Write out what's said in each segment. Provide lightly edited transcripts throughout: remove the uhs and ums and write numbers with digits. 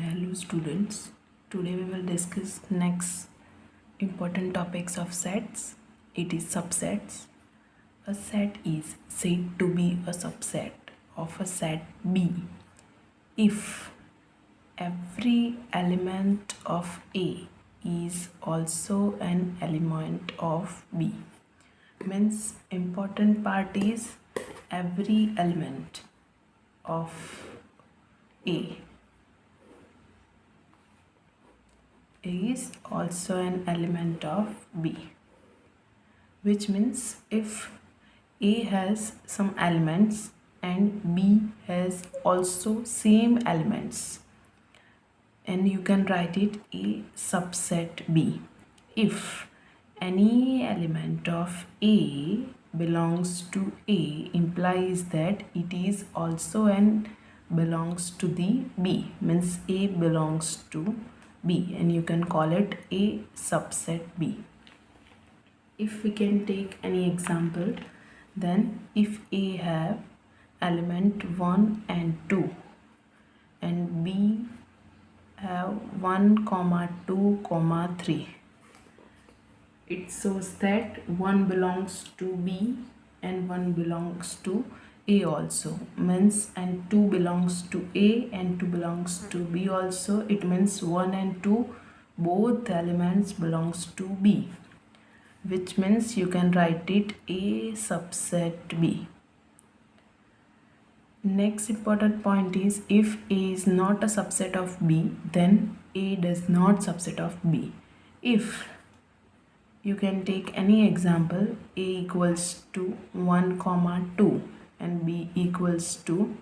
Hello students, today we will discuss next important topics of sets. It is subsets. A set is said to be a subset of a set B if every element of A is also an element of B. Means important part is every element of A is also an element of B, which means if A has some elements and B has also same elements, and you can write it A subset B. If any element of A belongs to A implies that it is also an belongs to the B, means A belongs to B, and you can call it A subset B. If we can take any example, then if A have element 1 and 2 and B have 1 comma 2 comma 3, it shows that 1 belongs to B and 1 belongs to A also, means and 2 belongs to A and 2 belongs to B also. It means 1 and 2 both elements belongs to B, which means you can write it A subset B. Next important point is if A is not a subset of B, then A does not subset of B. If you can take any example, A equals to 1 comma 2 and B equals to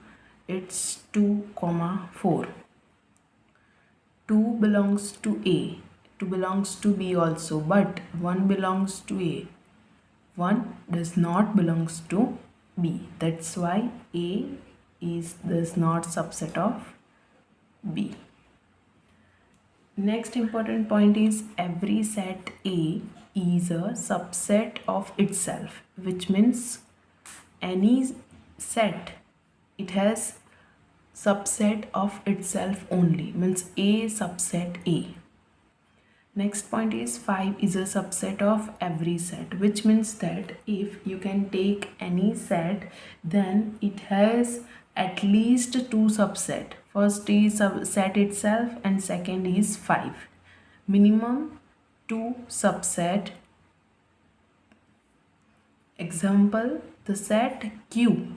it's 2 comma 4. 2 belongs to A, 2 belongs to B also, but 1 belongs to A, 1 does not belongs to B. That's why A does not subset of B. Next important point is every set A is a subset of itself, which means any set it has subset of itself only, means A subset A. Next point is 5 is a subset of every set, which means that if you can take any set, then it has at least two subset. First is set itself and second is 5. Minimum 2 subset. Example, the set Q.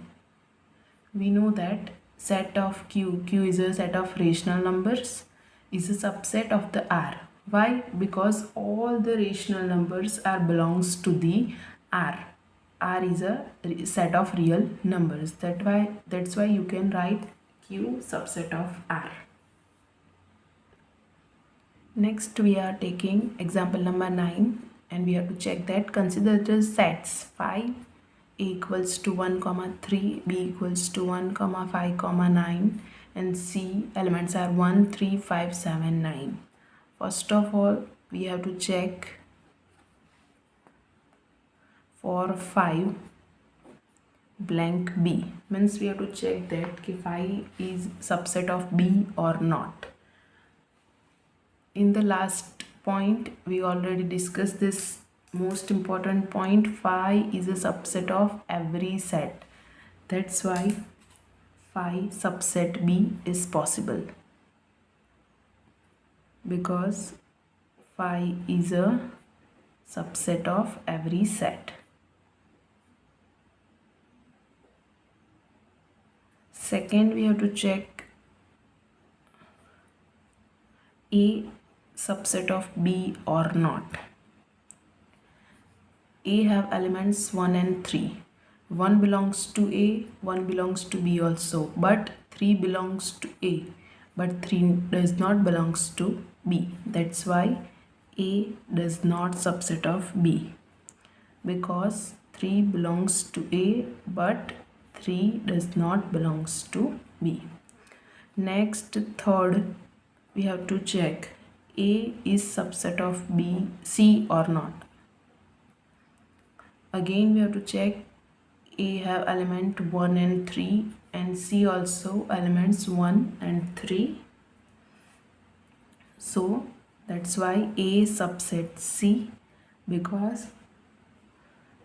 We know that set of Q is a set of rational numbers, is a subset of the R. Why? Because all the rational numbers are belongs to the R. R is a set of real numbers. That's why you can write Q subset of R. Next we are taking example number 9 and we have to check that consider the sets 5 A equals to 1 comma 3, B equals to 1 comma 5 comma 9 and C elements are 1, 3, 5, 7, 9. First of all we have to check for 5 blank B, means we have to check that if 5 is subset of B or not. In the last point we already discussed this most important point, 5 is a subset of every set. That's why 5 subset B is possible, because 5 is a subset of every set. Second, we have to check A subset of B or not. A have elements 1 and 3. 1 belongs to A, 1 belongs to B also, but 3 belongs to A, but 3 does not belongs to B. That's why A does not subset of B, because 3 belongs to A but 3 does not belongs to B. Next, third, we have to check A is subset of B, C or not. Again we have to check A have element 1 and 3 and C also elements 1 and 3. So that's why A subset C, because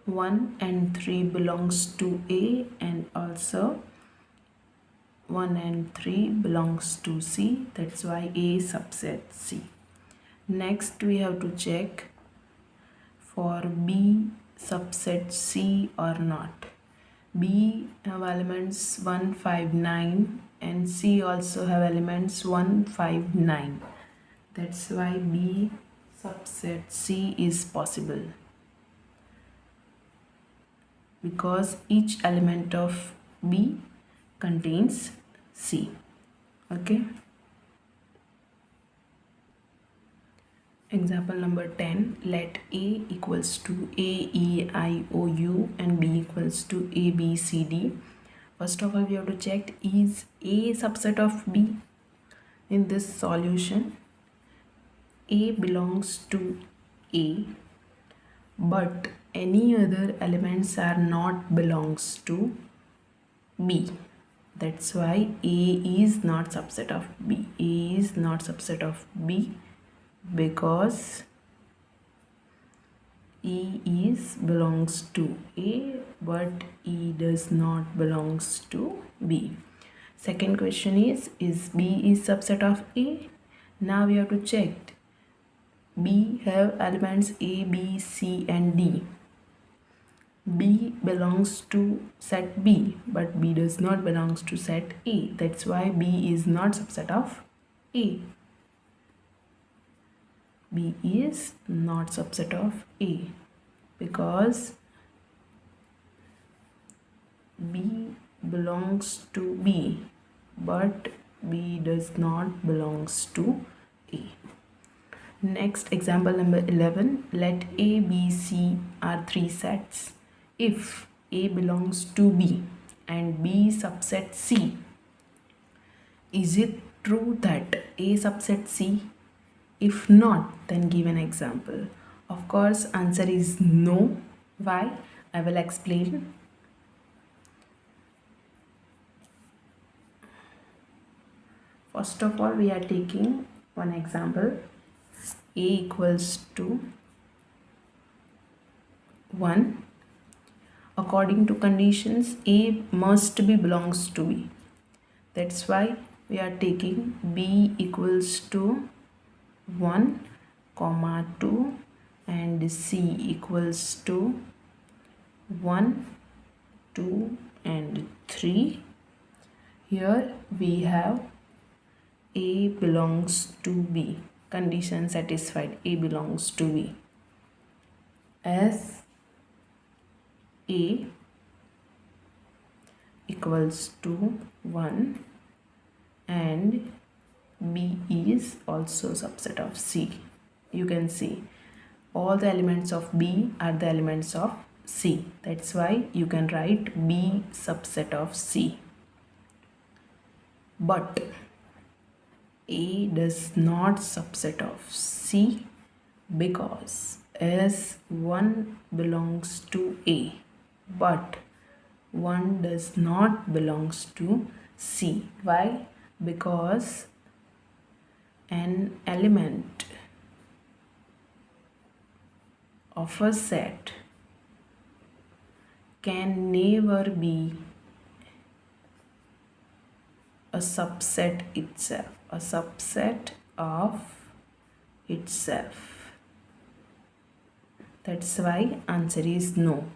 1 and 3 belongs to A and also 1 and 3 belongs to C. That's why A subset C. Next we have to check for B subset C or not. B have elements 1, 5, 9 and C also have elements 1, 5, 9. That's why B subset C is possible, because each element of B contains C. Okay. Example number 10. Let A equals to A, E, I, O, U and B equals to A, B, C, D. First of all, we have to check, is A subset of B? In this solution, A belongs to A, but any other elements are not belongs to B. That's why A is not subset of B. A is not subset of B because E is belongs to A, but E does not belongs to B. Second question is B is subset of A? Now we have to check. B have elements A, B, C and D. B belongs to set B, but B does not belongs to set A. That's why B is not subset of A. B is not subset of A because B belongs to B, but B does not belongs to A. Next, example number 11. Let A, B, C are three sets. If A belongs to B and B subset C, is it true that A subset C? If not, then give an example. Of course, answer is no. Why? I will explain. First of all, we are taking one example. A equals to 1. According to conditions, A must be belongs to B. That's why we are taking B equals to 1, 2 and C equals to 1, 2 and 3. Here we have A belongs to B. Condition satisfied. A belongs to B. As A equals to 1 and B is also subset of C. You can see all the elements of B are the elements of C. That's why you can write B subset of C. But A does not subset of C because as 1 belongs to A, but 1 does not belongs to C. Why? Because an element of a set can never be a subset itself, a subset of itself. That's why answer is no.